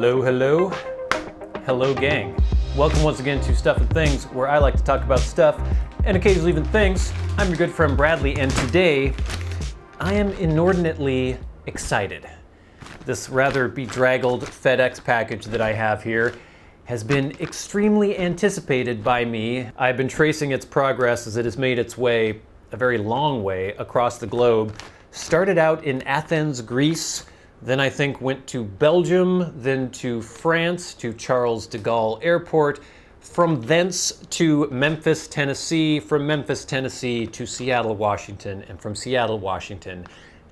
Hello, hello. Hello, gang. Welcome once again to Stuff and Things, where I like to talk about stuff and occasionally even things. I'm your good friend Bradley, and today I am inordinately excited. This rather bedraggled FedEx package that I have here has been extremely anticipated by me. I've been tracing its progress as it has made its way, a very long way, across the globe. Started out in Athens, Greece, then I think went to Belgium, then to France, to Charles de Gaulle Airport, from thence to Memphis, Tennessee, from Memphis, Tennessee to Seattle, Washington, and from Seattle, Washington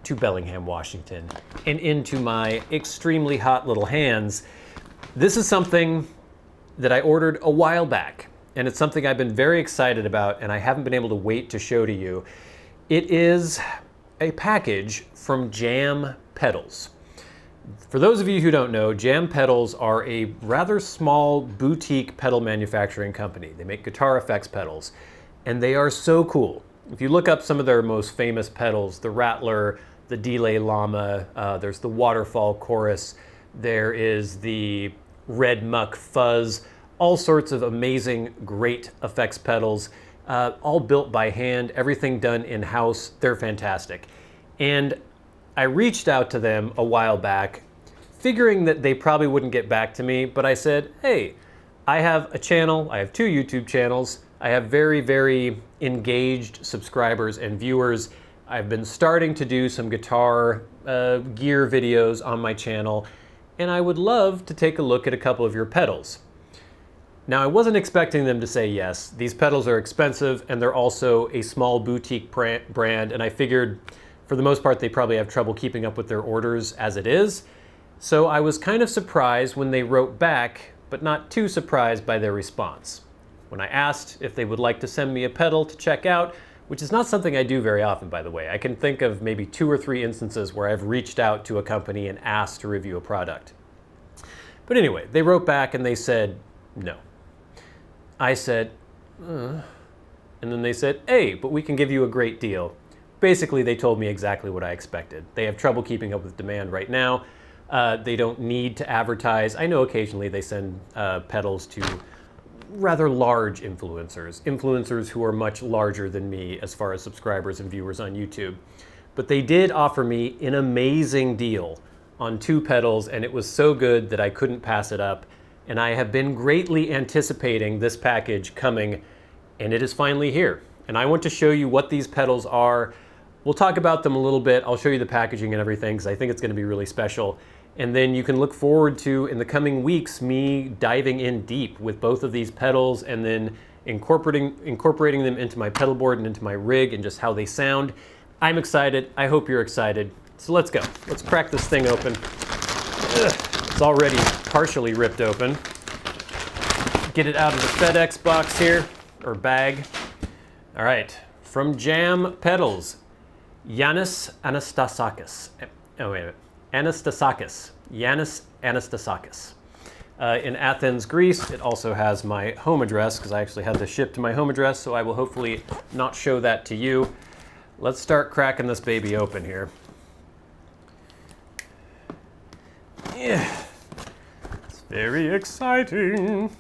to Bellingham, Washington, and into my extremely hot little hands. This is something that I ordered a while back, and it's something I've been very excited about, and I haven't been able to wait to show to you. It is a package from Jam Petals. For those of you who don't know, Jam Petals are a rather small boutique pedal manufacturing company. They make guitar effects pedals, and they are so cool. If you look up some of their most famous pedals, the Rattler, the Delay Llama, there's the Waterfall Chorus, there is the Red Muck Fuzz, all sorts of amazing, great effects pedals, all built by hand, everything done in-house. They're fantastic. And I reached out to them a while back, figuring that they probably wouldn't get back to me, but I said, hey, I have a channel, I have 2 YouTube channels, I have very, very engaged subscribers and viewers. I've been starting to do some guitar gear videos on my channel, and I would love to take a look at a couple of your pedals. Now, I wasn't expecting them to say yes. These pedals are expensive, and they're also a small boutique brand, and I figured, for the most part, they probably have trouble keeping up with their orders as it is. So I was kind of surprised when they wrote back, but not too surprised by their response. When I asked if they would like to send me a pedal to check out, which is not something I do very often, by the way. I can think of maybe 2 or 3 instances where I've reached out to a company and asked to review a product. But anyway, they wrote back and they said no. I said, and then they said, hey, but we can give you a great deal. Basically, they told me exactly what I expected. They have trouble keeping up with demand right now. They don't need to advertise. I know occasionally they send pedals to rather large influencers who are much larger than me as far as subscribers and viewers on YouTube. But they did offer me an amazing deal on 2 pedals, and it was so good that I couldn't pass it up. And I have been greatly anticipating this package coming, and it is finally here. And I want to show you what these pedals are. We'll talk about them a little bit. I'll show you the packaging and everything, because I think it's going to be really special. And then you can look forward to, in the coming weeks, me diving in deep with both of these pedals and then incorporating them into my pedal board and into my rig and just how they sound. I'm excited. I hope you're excited. So let's go. Let's crack this thing open. Ugh, it's already partially ripped open. Get it out of the FedEx box here, or bag. All right, from Jam Petals, Yanis Anastasakis. Oh, wait a minute. Anastasakis. Yanis Anastasakis. In Athens, Greece. It also has my home address, because I actually had this shipped to my home address, so I will hopefully not show that to you. Let's start cracking this baby open here. Yeah. It's very exciting.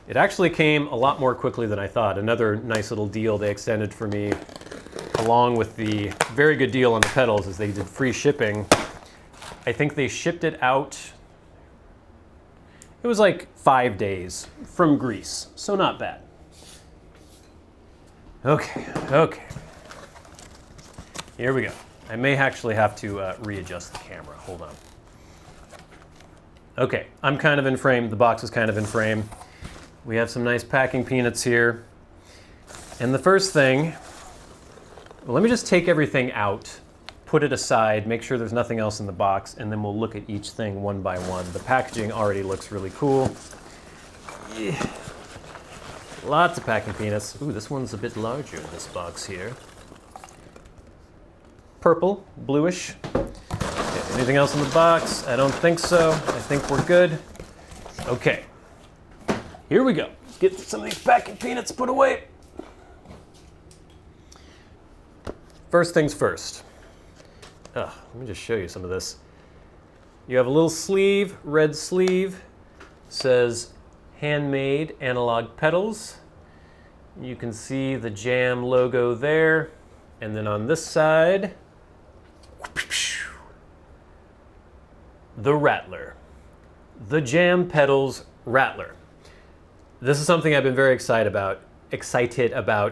It actually came a lot more quickly than I thought. Another nice little deal they extended for me, along with the very good deal on the pedals, is they did free shipping. I think they shipped it out, it was like 5 days from Greece, so not bad. Okay. Here we go. I may actually have to readjust the camera. Hold on. Okay, I'm kind of in frame. The box is kind of in frame. We have some nice packing peanuts here. And the first thing, well, let me just take everything out, put it aside, make sure there's nothing else in the box, and then we'll look at each thing one by one. The packaging already looks really cool. Yeah. Lots of packing peanuts. Ooh, this one's a bit larger, this box here. Purple, bluish. Okay, anything else in the box? I don't think so. I think we're good. Okay, here we go. Let's get some of these packing peanuts put away. First things first. Let me just show you some of this. You have a little sleeve, red sleeve, says handmade analog pedals. You can see the Jam logo there. And then on this side, the Rattler. The Jam Petals Rattler. This is something I've been very excited about.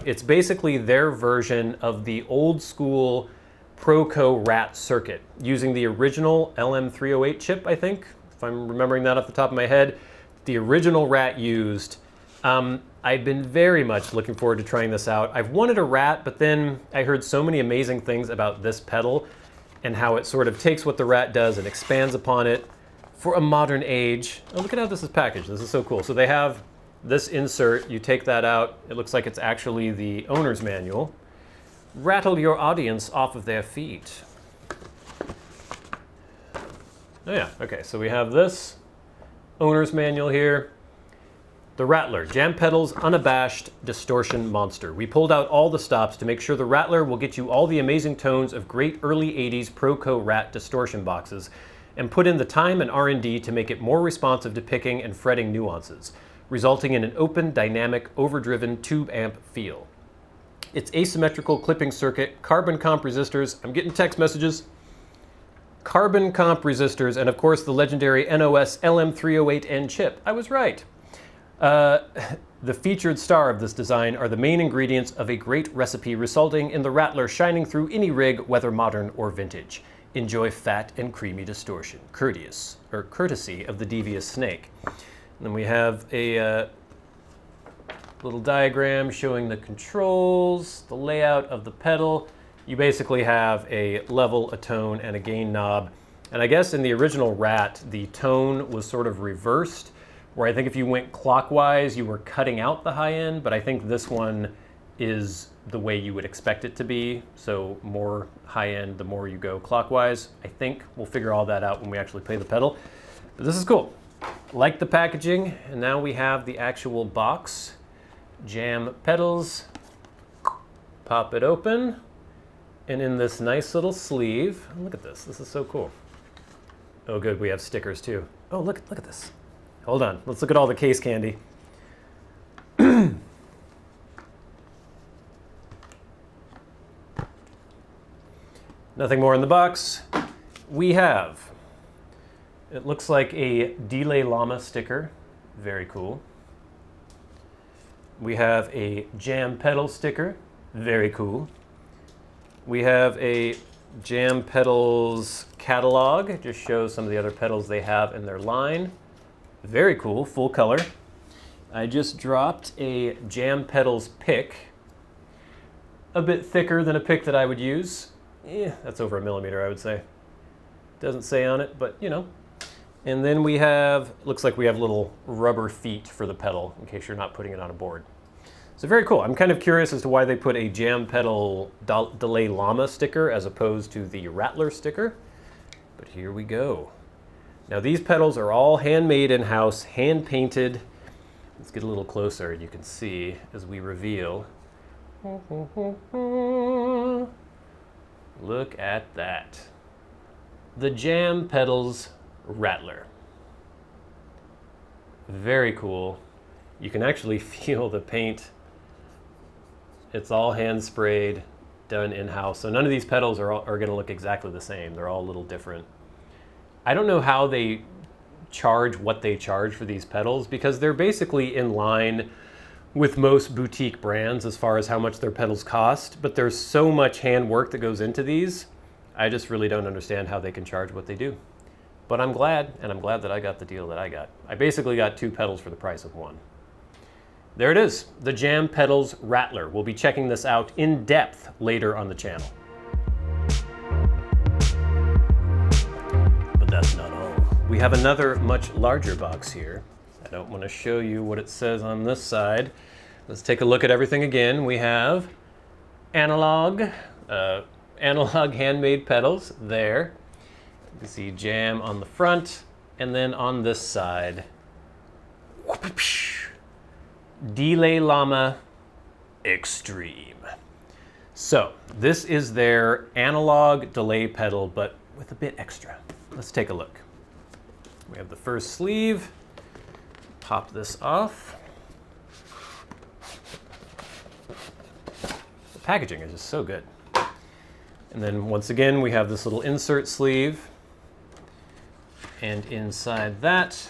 It's basically their version of the old school Proco Rat circuit, using the original LM308 chip, I think, if I'm remembering that off the top of my head. The original Rat used. I've been very much looking forward to trying this out. I've wanted a Rat, but then I heard so many amazing things about this pedal and how it sort of takes what the Rat does and expands upon it for a modern age. Oh, look at how this is packaged. This is so cool. So they have this insert. You take that out. It looks like it's actually the owner's manual. Rattle your audience off of their feet. Oh yeah, okay, so we have this owner's manual here. The Rattler, Jam Pedals Unabashed Distortion Monster. We pulled out all the stops to make sure the Rattler will get you all the amazing tones of great early 80s Proco Rat distortion boxes, and put in the time and R&D to make it more responsive to picking and fretting nuances, resulting in an open, dynamic, overdriven tube amp feel. Its asymmetrical clipping circuit, carbon comp resistors, I'm getting text messages, carbon comp resistors, and of course the legendary NOS LM308N chip. I was right. The featured star of this design are the main ingredients of a great recipe resulting in the Rattler shining through any rig, whether modern or vintage. Enjoy fat and creamy distortion, courtesy of the devious snake. And then we have a little diagram showing the controls, the layout of the pedal. You basically have a level, a tone, and a gain knob. And I guess in the original Rat, the tone was sort of reversed, where I think if you went clockwise, you were cutting out the high end, but I think this one is the way you would expect it to be. So more high end, the more you go clockwise. I think we'll figure all that out when we actually play the pedal. But this is cool. Like the packaging, and now we have the actual box. Jam Pedals. Pop it open. And in this nice little sleeve, look at this. This is so cool. Oh good, we have stickers too. Oh, look at this. Hold on, let's look at all the case candy. Nothing more in the box. We have, it looks like a Delay Llama sticker. Very cool. We have a Jam Pedal sticker. Very cool. We have a Jam Pedals catalog. It just shows some of the other pedals they have in their line. Very cool, full color. I just dropped a Jam Pedals pick. A bit thicker than a pick that I would use. That's over 1 millimeter, I would say. Doesn't say on it, but you know. And then we have, looks like we have little rubber feet for the pedal in case you're not putting it on a board. So very cool. I'm kind of curious as to why they put a Jam Pedal Delay Llama sticker as opposed to the Rattler sticker. But here we go. Now these pedals are all handmade in-house, hand-painted. Let's get a little closer and you can see as we reveal. Look at that. The Jam Pedals Rattler. Very cool. You can actually feel the paint. It's all hand sprayed, done in-house. So none of these pedals are going to look exactly the same. They're all a little different. I don't know how they charge what they charge for these pedals because they're basically in line with most boutique brands as far as how much their pedals cost, but there's so much hand work that goes into these. I just really don't understand how they can charge what they do. But I'm glad, and I'm glad that I got the deal that I got. I basically got 2 pedals for the price of 1. There it is, the Jam Pedals Rattler. We'll be checking this out in depth later on the channel. But that's not all. We have another much larger box here. I don't want to show you what it says on this side. Let's take a look at everything again. We have analog handmade pedals there. You can see Jam on the front, and then on this side, Delay Llama Extreme. So this is their analog delay pedal, but with a bit extra. Let's take a look. We have the first sleeve. Pop this off. The packaging is just so good. And then once again, we have this little insert sleeve. And inside that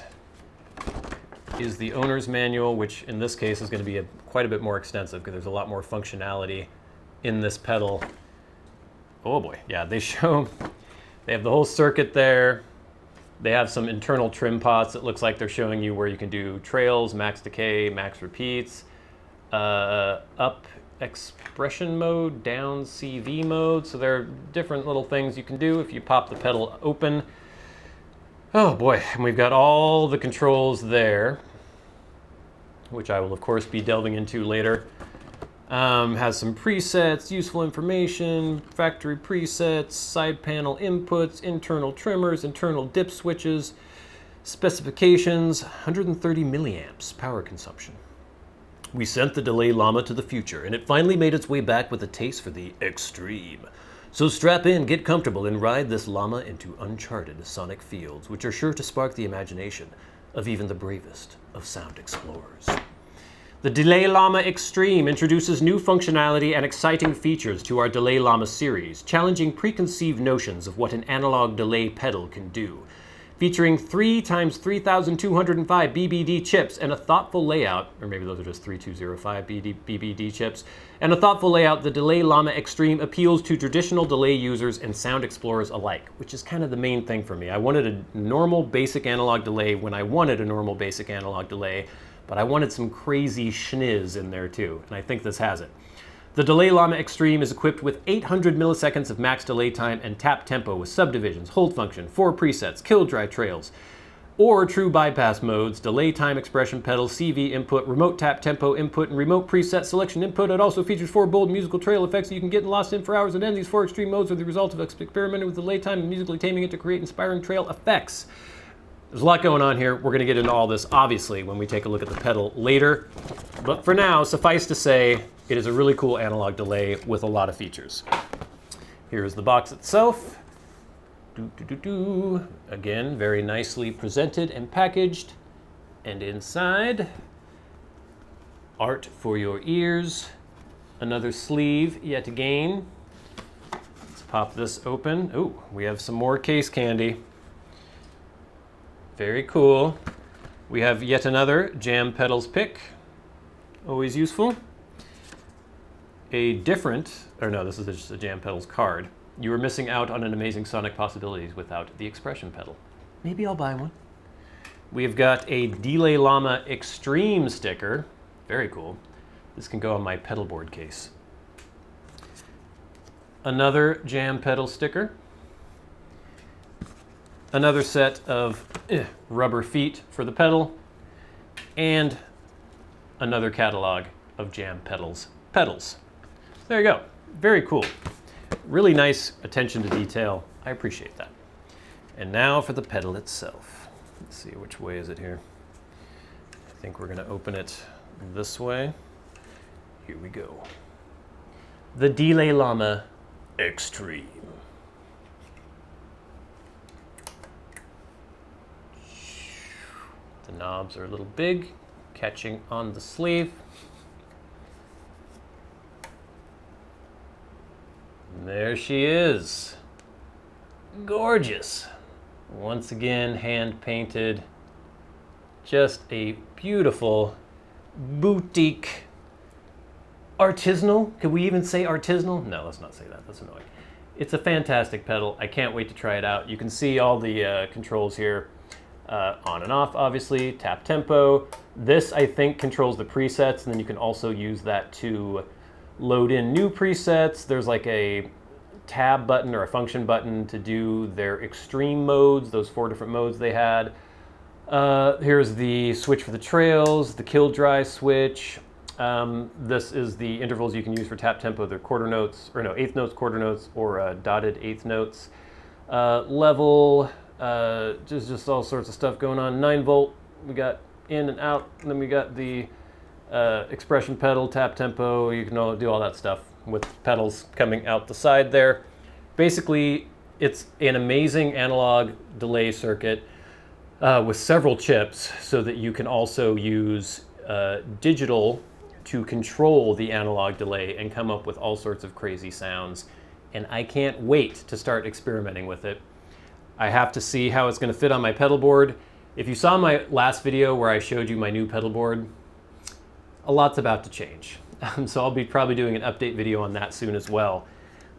is the owner's manual, which in this case is going to be quite a bit more extensive because there's a lot more functionality in this pedal. Oh boy, yeah, they have the whole circuit there. They have some internal trim pots. It looks like they're showing you where you can do trails, max decay, max repeats, up expression mode, down CV mode. So there are different little things you can do if you pop the pedal open. Oh boy, and we've got all the controls there, which I will of course be delving into later. Has some presets, useful information, factory presets, side panel inputs, internal trimmers, internal dip switches, specifications, 130 milliamps power consumption. We sent the delay Llama to the future, and it finally made its way back with a taste for the extreme. So strap in, get comfortable, and ride this Llama into uncharted sonic fields, which are sure to spark the imagination of even the bravest of sound explorers. The Delay Llama Extreme introduces new functionality and exciting features to our Delay Llama series, challenging preconceived notions of what an analog delay pedal can do. Featuring 3x3205 BBD chips and a thoughtful layout, or maybe those are just 3205 BBD chips, and a thoughtful layout, the Delay Llama Extreme appeals to traditional delay users and sound explorers alike, which is kind of the main thing for me. I wanted a normal basic analog delay when I wanted a normal basic analog delay, but I wanted some crazy schniz in there too, and I think this has it. The Delay Llama Extreme is equipped with 800 milliseconds of max delay time and tap tempo with subdivisions, hold function, 4 presets, kill dry trails, or true bypass modes, delay time expression pedal, CV input, remote tap tempo input, and remote preset selection input. It also features 4 bold musical trail effects that you can get lost in for hours on end. These 4 extreme modes are the result of experimenting with delay time and musically taming it to create inspiring trail effects. There's a lot going on here. We're going to get into all this, obviously, when we take a look at the pedal later. But for now, suffice to say, it is a really cool analog delay with a lot of features. Here's the box itself. Again, very nicely presented and packaged. And inside, art for your ears. Another sleeve yet again. Let's pop this open. Ooh, we have some more case candy. Very cool. We have yet another Jam Pedals pick. Always useful. A different, or no, this is just a Jam Pedals card. You were missing out on an amazing sonic possibilities without the expression pedal. Maybe I'll buy one. We've got a Delay Llama Extreme sticker. Very cool. This can go on my pedal board case. Another Jam Pedal sticker. Another set of rubber feet for the pedal. And another catalog of Jam Pedals pedals. There you go. Very cool. Really nice attention to detail. I appreciate that. And now for the pedal itself. Let's see, which way is it here? I think we're going to open it this way. Here we go. The Delay Llama Extreme. The knobs are a little big, catching on the sleeve. And there she is. Gorgeous. Once again, hand painted. Just a beautiful boutique artisanal. Could we even say artisanal? No, let's not say that. That's annoying. It's a fantastic pedal. I can't wait to try it out. You can see all the controls here. On and off, obviously, tap tempo. This, I think, controls the presets, and then you can also use that to load in new presets. There's like a tab button or a function button to do their extreme modes, those 4 different modes they had. Here's the switch for the trails, the kill dry switch. This is the intervals you can use for tap tempo. They're quarter notes, or no, eighth notes, quarter notes, or dotted eighth notes. Level. Just all sorts of stuff going on. 9 volt, we got in and out, and then we got the expression pedal, tap tempo. You can do all that stuff with pedals coming out the side there. Basically, it's an amazing analog delay circuit. with several chips so that you can also use digital to control the analog delay and come up with all sorts of crazy sounds. And I can't wait to start experimenting with it. I have to see how it's going to fit on my pedal board. If you saw my last video where I showed you my new pedal board, a lot's about to change. So I'll be probably doing an update video on that soon as well.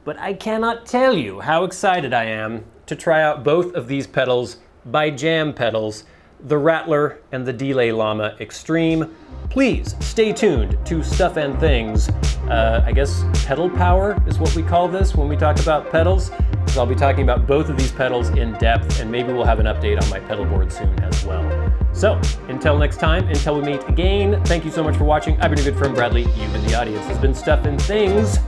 But I cannot tell you how excited I am to try out both of these pedals by Jam Pedals, the Rattler and the Delay Llama Extreme. Please stay tuned to Stuff and Things. I guess pedal power is what we call this when we talk about pedals. So I'll be talking about both of these pedals in depth, and maybe we'll have an update on my pedal board soon as well. So until next time, until we meet again, thank you so much for watching. I've been your good friend Bradley. You in the audience has been Stuff and Things.